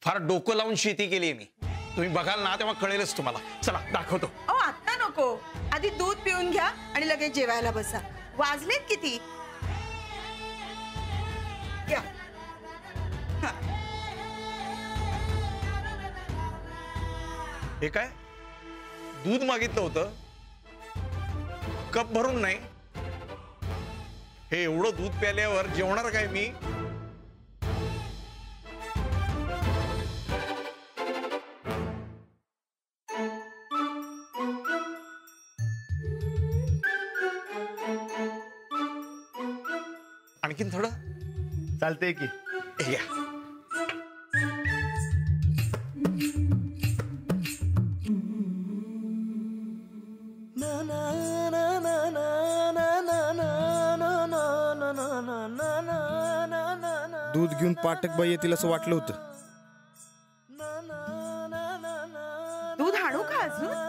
फार डोकं लावून शेती केली मी. तुम्ही बघाल ना तेव्हा कळेलच तुम्हाला. चला दाखवतो. अहो आता नको, आधी दूध पिऊन घ्या आणि लगेच जेवायला बसा. वाजलेत किती? या. हे काय दूध मागितलं होतं, कप भरून नाही. हे एवढं दूध प्याल्यावर जेवणार काय मी? आणखीन थोडं चालतंय की. हे घ्या. दूध घेऊन पाठक बाई येतील असं वाटलं होतं. दूध आणू का अजून?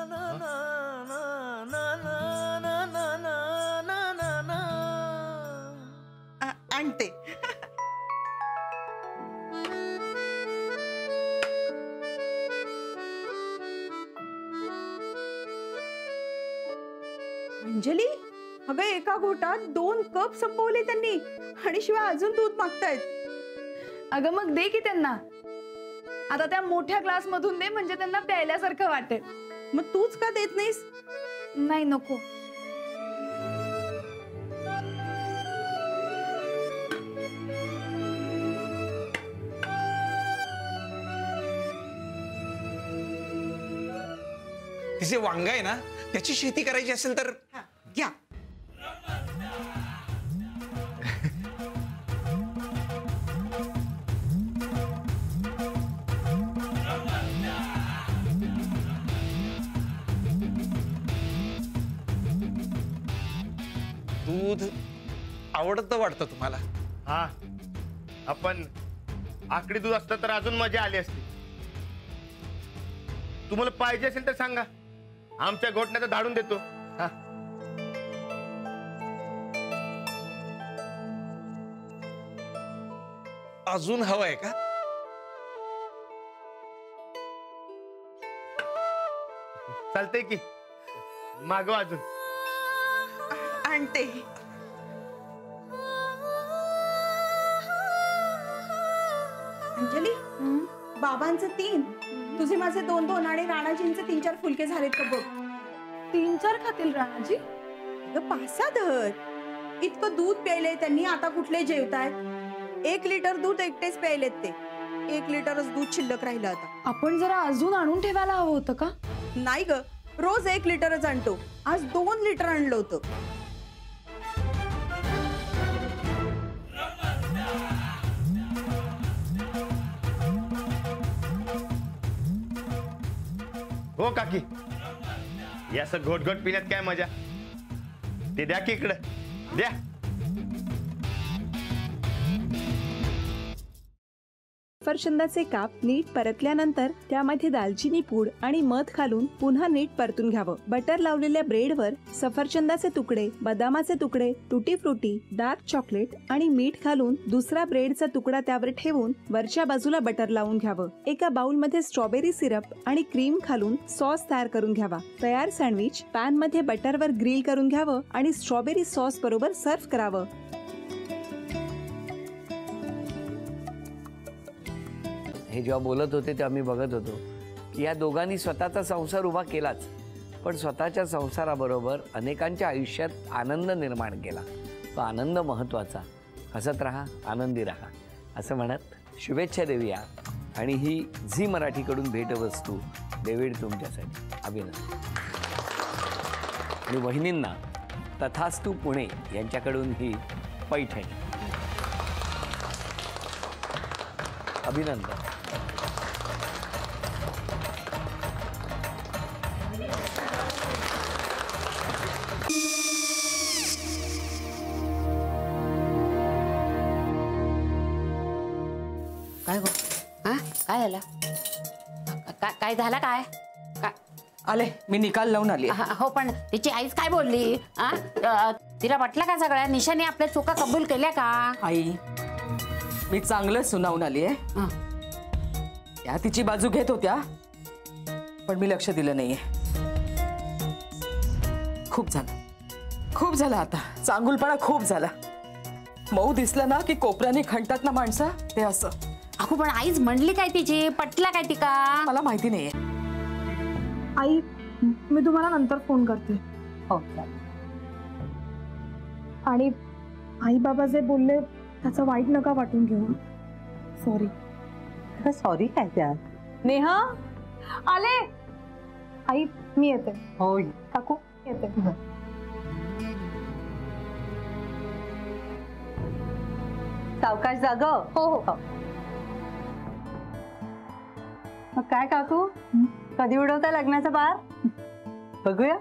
आणते. अंजली, अगं एका घोटात 2 कप संपवले त्यांनी आणि शिवाय अजून दूध मागतायत. अगं मग दे की त्यांना. आता त्या मोठ्या ग्लास मधून दे, म्हणजे त्यांना प्यायल्यासारखं वाटेल. मग तूच का देत नाहीस? नाही नको. तिचे वांग आहे ना, त्याची शेती करायची असेल तर घ्या. दूध आवडतं वाटतं तुम्हाला? हा, आपण आकडी दूध असतं तर अजून मजा आली असती. तुम्हाला पाहिजे असेल तर सांगा, आमच्या घोटण्याचं धाडून देतो. हा, अजून हवंय का? चालतंय की, मागवा अजून. आणते. अंजली, बाबांचं 3, तुझे माझे 2-2 आणि राणाजींचे 3-4 फुलके झालेत का बघ. 3-4 खातील राणाजी? 5-6 धर. इतकं दूध प्यायलंय त्यांनी, आता कुठले जेवतायत? 1 लिटर दूध एकटेच प्यायलेत ते. 1 लिटरच दूध शिल्लक राहिलं आता. आपण जरा अजून आणून ठेवायला हवं होतं का? नाही ग, रोज 1 लिटरच आणतो. आज 2 लिटर आणलं होतं. हो काकी, या असं घोट घोट पिण्यात काय मजा? ते द्या की इकडं, द्या. सफरचंदाचे काप नीट परतल्यानंतर त्यामध्ये दालचिनी पूड आणि मध घालून पुन्हा नीट परतून घ्यावं. बटर लावलेल्या ब्रेडवर सफरचंदाचे तुकडे, बदामाचे तुकडे, टुटी फ्रुटी, डार्क चॉकलेट आणि मीठ घालून दुसरा ब्रेडचा तुकडा त्यावर ठेवून वरच्या बाजूला बटर लावून घ्यावं. एका बाउलमध्ये स्ट्रॉबेरी सिरप आणि क्रीम घालून सॉस तयार करून घ्यावा. तयार सँडविच पॅन मध्ये बटरवर ग्रिल करून घ्यावं आणि स्ट्रॉबेरी सॉस बरोबर सर्व्ह करावं. हे जेव्हा बोलत होते तेव्हा मी बघत होतो की या दोघांनी स्वतःचा संसार उभा केलाच, पण स्वतःच्या संसाराबरोबर अनेकांच्या आयुष्यात आनंद निर्माण केला. तो आनंद महत्त्वाचा. हसत राहा, आनंदी राहा असं म्हणत शुभेच्छा देऊया. आणि ही झी मराठीकडून भेटवस्तू डेव्हिड तुमच्यासाठी. अभिनंदन. आणि वहिनींना तथास्तू पुणे यांच्याकडून ही पैठणी. अभिनंदन. काय गो? हा काय झालं? काय झालं? काय आले मी निकाल लावून आली. हो, पण तिची आईच काय बोलली? तिला वाटलं का सगळ्या निशाने आपल्या चुका कबूल केल्या का? आई, मी चांगलं सुनावून आली आहे. त्या तिची बाजू घेत होत्या, पण मी लक्ष दिलं नाहीये. खूप झालं आता. चांगुलपणा खूप झाला. मऊ दिसलं ना की कोपऱ्याने खणतात ना माणसं, ते असं. अगो पण आईच म्हणली काय तिची, पटला काय ती का? मला माहिती नाहीये. आई मी तुम्हाला नंतर फोन करते. हो आणि आई बाबा जे बोलले त्याचं वाईट नका वाटून घेऊ. सॉरी. सॉरी काय त्या? नेहा आले. आई मी येते. हो काकू येते. सावकाश जाग. हो हो. मग काय काकू, कधी उडवता लग्नाचा बार? बघूया.